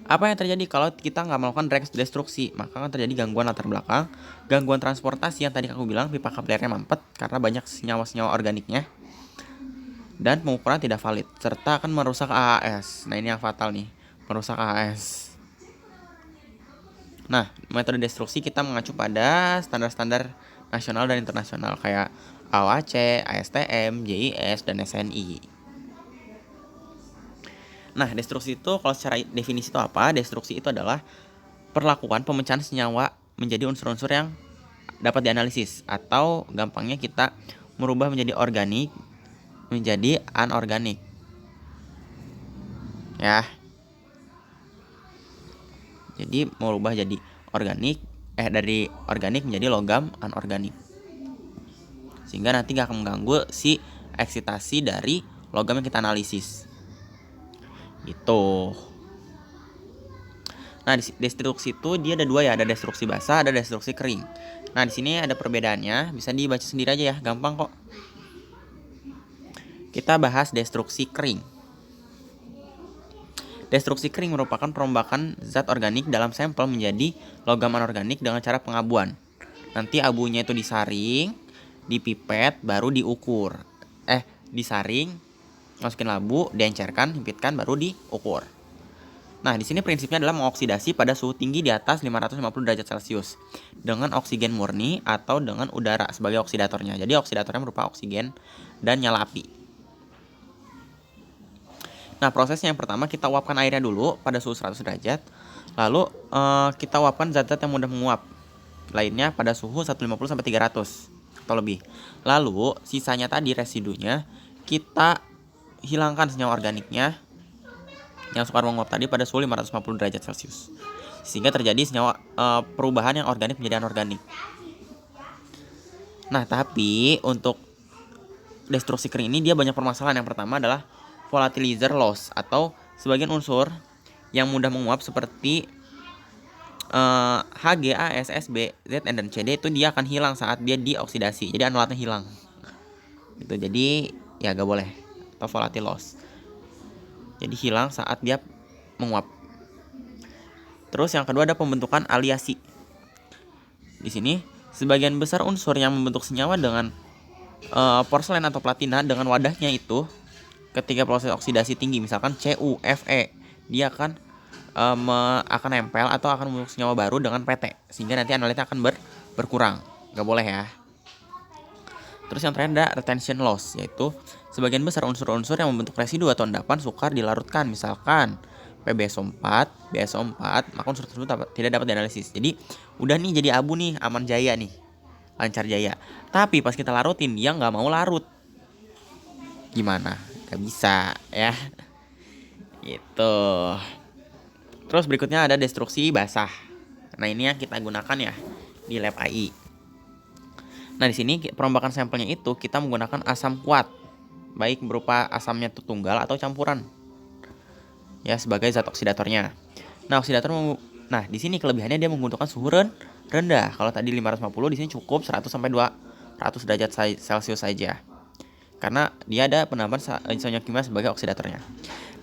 apa yang terjadi kalau kita nggak melakukan destruksi? Maka akan terjadi gangguan latar belakang, gangguan transportasi yang tadi aku bilang pipa kapilernya mampet karena banyak senyawa-senyawa organiknya, dan pengukuran tidak valid, serta akan merusak AAS. Nah, ini yang fatal nih, merusak AAS. Nah, metode destruksi kita mengacu pada standar-standar nasional dan internasional kayak AOAC, ASTM, JIS, dan SNI. Nah, destruksi itu kalau secara definisi itu apa? Destruksi itu adalah perlakuan pemecahan senyawa menjadi unsur-unsur yang dapat dianalisis, atau gampangnya kita merubah menjadi organik menjadi anorganik. Ya. Jadi merubah jadi organik dari organik menjadi logam anorganik. Sehingga nanti gak akan mengganggu si eksitasi dari logam yang kita analisis. Gitu. Nah, destruksi itu dia ada dua ya, ada destruksi basah, ada destruksi kering. Nah, di sini ada perbedaannya, bisa dibaca sendiri aja ya, gampang kok. Kita bahas destruksi kering. Destruksi kering merupakan perombakan zat organik dalam sampel menjadi logam anorganik dengan cara pengabuan. Nanti abunya itu disaring, dipipet, baru diukur. Disaring, masukin labu, diencerkan, himpitkan, baru diukur. Nah, di sini prinsipnya adalah mengoksidasi pada suhu tinggi di atas 550 derajat Celcius dengan oksigen murni atau dengan udara sebagai oksidatornya. Jadi oksidatornya berupa oksigen dan nyala api. Nah, prosesnya yang pertama kita uapkan airnya dulu pada suhu 100 derajat. Lalu kita uapkan zat-zat yang mudah menguap. Lainnya pada suhu 150 sampai 300 atau lebih. Lalu sisanya tadi residunya kita hilangkan senyawa organiknya yang sukar menguap tadi pada suhu 550 derajat Celcius. Sehingga terjadi senyawa perubahan yang organik menjadi anorganik. Nah, tapi untuk destruksi kering ini dia banyak permasalahan. Yang pertama adalah volatilizer loss atau sebagian unsur yang mudah menguap seperti Hg, As, Sb, Zn, dan Cd itu dia akan hilang saat dia dioksidasi. Jadi anolatnya hilang. Gitu. Jadi ya gak boleh. Atau volatile loss. Jadi hilang saat dia menguap. Terus yang kedua ada pembentukan aliasi. Di sini sebagian besar unsur yang membentuk senyawa dengan porselen atau platina dengan wadahnya itu ketika proses oksidasi tinggi, misalkan Cu, Fe, dia akan nempel atau akan membentuk senyawa baru dengan PT, sehingga nanti anoletnya akan berkurang. Gak boleh ya. Terus yang terakhir ada retention loss, yaitu sebagian besar unsur-unsur yang membentuk residu atau endapan sukar dilarutkan, misalkan PbSO4, BSO4, maka unsur tersebut tidak dapat dianalisis. Jadi udah nih jadi abu nih, aman jaya nih, lancar jaya. Tapi pas kita larutin dia nggak mau larut. Gimana? Gak bisa ya. Gitu. Terus berikutnya ada destruksi basah. Nah, ini yang kita gunakan ya di lab AI. Nah, di sini perombakan sampelnya itu kita menggunakan asam kuat, baik berupa asamnya itu tunggal atau campuran. Ya, sebagai zat oksidatornya. Nah, di sini kelebihannya dia menggunakan suhu rendah. Kalau tadi 550, di sini cukup 100 sampai 200 derajat Celcius saja. Karena dia ada penambahan senyawa kimia sebagai oksidatornya.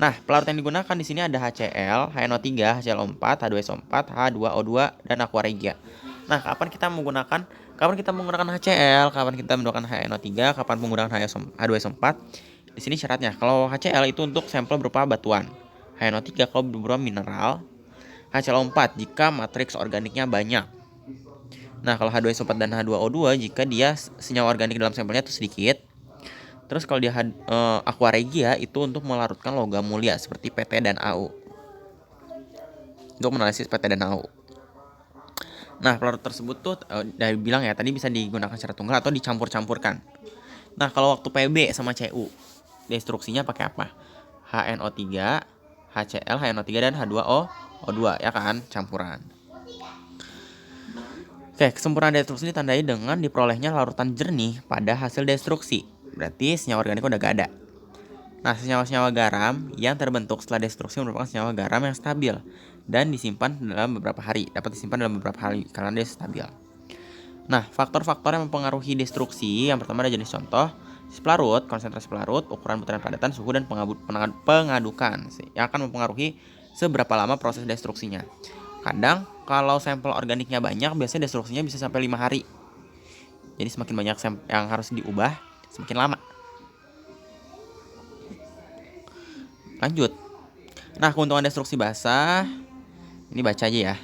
Nah, pelarut yang digunakan di sini ada HCl, HNO3, HCl4, H2SO4, H2O2, dan aqua regia. Nah, kapan kita menggunakan HCl, kapan kita menggunakan HNO3, kapan menggunakan H2SO4? Di sini syaratnya, kalau HCl itu untuk sampel berupa batuan, HNO3 kalau berupa mineral, HCl4 jika matriks organiknya banyak. Nah, kalau H2SO4 dan H2O2 jika dia senyawa organik dalam sampelnya itu sedikit. Terus kalau dia aqua regia itu untuk melarutkan logam mulia seperti PT dan AU. Untuk menganalisis PT dan AU. Nah, pelarut tersebut tuh dari bilang ya tadi bisa digunakan secara tunggal atau dicampur-campurkan. Nah, kalau waktu Pb sama Cu, destruksinya pakai apa? HNO3, HCl, HNO3 dan H2O2 ya kan, campuran. Oke, kesempurnaan destruksi ditandai dengan diperolehnya larutan jernih pada hasil destruksi. Berarti senyawa organik udah gak ada. Nah, senyawa-senyawa garam yang terbentuk setelah destruksi merupakan senyawa garam yang stabil dan disimpan dalam beberapa hari. Dapat disimpan dalam beberapa hari karena dia stabil. Nah, faktor-faktor yang mempengaruhi destruksi yang pertama ada jenis contoh, pelarut, konsentrasi pelarut, ukuran butiran padatan, suhu, dan pengadukan yang akan mempengaruhi seberapa lama proses destruksinya. Kadang kalau sampel organiknya banyak, biasanya destruksinya bisa sampai 5 hari. Jadi semakin banyak yang harus diubah, semakin lama. Lanjut. Nah, keuntungan destruksi basah ini baca aja ya.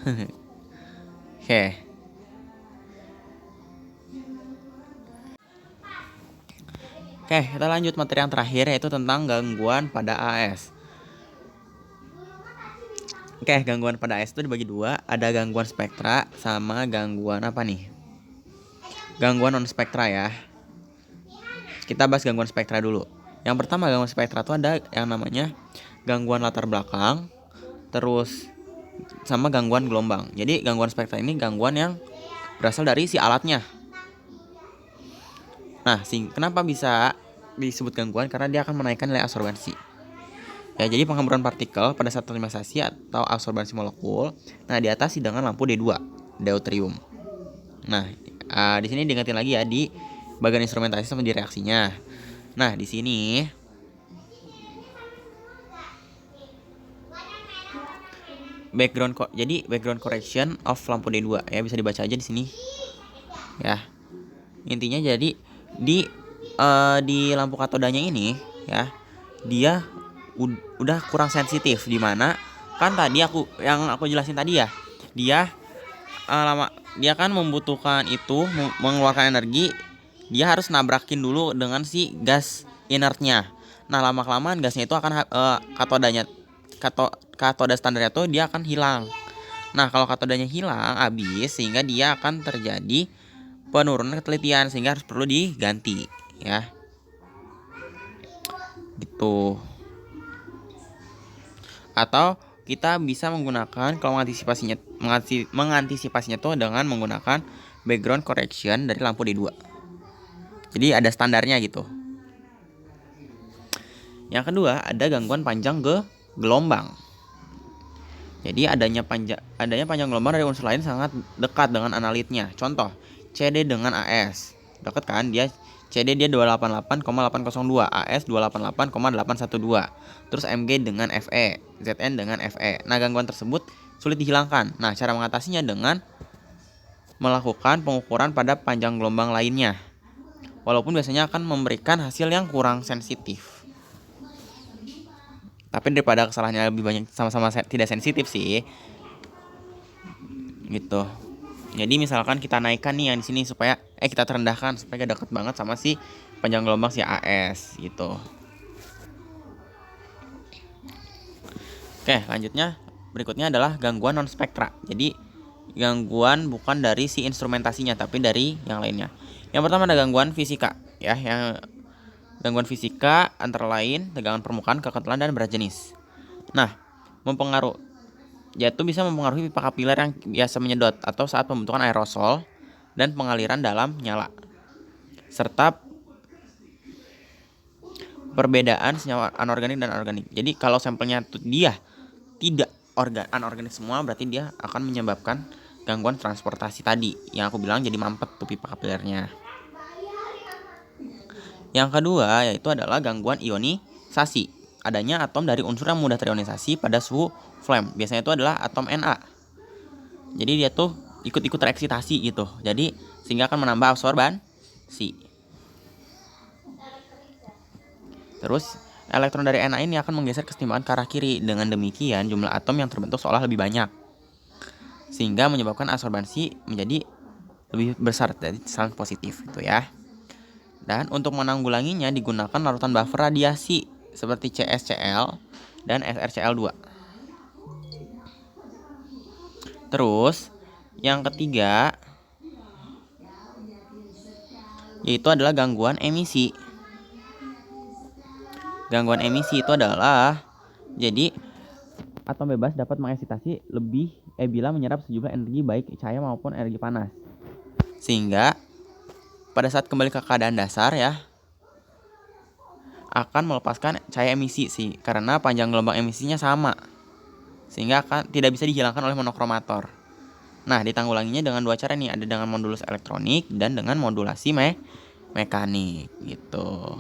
Oke. Oke, kita lanjut materi yang terakhir yaitu tentang gangguan pada AS. Oke, gangguan pada AS itu dibagi dua, ada gangguan spektra sama gangguan apa nih? Gangguan non spektra ya. Kita bahas gangguan spektra dulu. Yang pertama gangguan spektra itu ada yang namanya gangguan latar belakang, terus sama gangguan gelombang. Jadi gangguan spektra ini gangguan yang berasal dari si alatnya. Nah, kenapa bisa disebut gangguan? Karena dia akan menaikkan nilai absorbansi. Ya, jadi penghamburan partikel pada saat termisasi atau absorbansi molekul, nah diatasi dengan lampu D2, deuterium. Nah, di sini diingetin lagi ya di bagian instrumentasi sama di reaksinya. Nah, di sini jadi background correction of lampu D2 ya, bisa dibaca aja di sini. Ya. Intinya jadi di lampu katodanya ini ya, dia udah kurang sensitif, di mana kan tadi aku jelasin tadi ya, dia kan membutuhkan itu mengeluarkan energi, dia harus nabrakin dulu dengan si gas inertnya. Nah, lama-kelamaan gasnya itu akan katoda standarnya tuh dia akan hilang. Nah, kalau katodanya hilang habis, sehingga dia akan terjadi penurunan ketelitian, sehingga harus perlu diganti ya. Gitu. Atau kita bisa menggunakan, kalau mengantisipasinya tuh dengan menggunakan background correction dari lampu D2. Jadi ada standarnya gitu. Yang kedua, ada gangguan panjang gelombang. Jadi adanya panjang gelombang dari unsur lain sangat dekat dengan analitnya. Contoh, CD dengan AS. Dekat kan? CD dia 288,802, AS 288,812. Terus MG dengan FE, ZN dengan FE. Nah, gangguan tersebut sulit dihilangkan. Nah, cara mengatasinya dengan melakukan pengukuran pada panjang gelombang lainnya. Walaupun biasanya akan memberikan hasil yang kurang sensitif. Tapi daripada kesalahannya lebih banyak sama-sama tidak sensitif sih. Gitu. Jadi misalkan kita naikkan nih yang di sini supaya kita terendahkan supaya deket banget sama si panjang gelombang si AS gitu. Oke, berikutnya adalah gangguan non spektra. Jadi gangguan bukan dari si instrumentasinya tapi dari yang lainnya. Yang pertama ada gangguan fisika ya, gangguan fisika antara lain tegangan permukaan, kekentalan, dan berat jenis. Nah, bisa mempengaruhi pipa kapiler yang biasa menyedot atau saat pembentukan aerosol dan pengaliran dalam nyala. Serta perbedaan senyawa anorganik dan organik. Jadi kalau sampelnya dia tidak anorganik semua, berarti dia akan menyebabkan gangguan transportasi tadi yang aku bilang, jadi mampet tuh pipa kapilernya. Yang kedua yaitu adalah gangguan ionisasi. Adanya atom dari unsur yang mudah terionisasi pada suhu flame. Biasanya itu adalah atom Na. Jadi dia tuh ikut-ikut tereksitasi gitu. Jadi sehingga akan menambah absorbansi. Terus elektron dari Na ini akan menggeser kesetimbangan ke arah kiri. Dengan demikian jumlah atom yang terbentuk seolah lebih banyak, sehingga menyebabkan absorbansi menjadi lebih besar dari saling positif itu ya. Dan untuk menanggulanginya digunakan larutan buffer radiasi seperti CSCl dan SRCl2. Terus yang ketiga yaitu adalah gangguan emisi. Gangguan emisi itu adalah jadi atom bebas dapat mengeksitasi lebih bila menyerap sejumlah energi baik cahaya maupun energi panas. Sehingga pada saat kembali ke keadaan dasar ya akan melepaskan cahaya emisi sih, karena panjang gelombang emisinya sama, sehingga tidak bisa dihilangkan oleh monokromator. Nah, ditanggulanginya dengan dua cara nih, ada dengan modulus elektronik dan dengan modulasi mekanik gitu.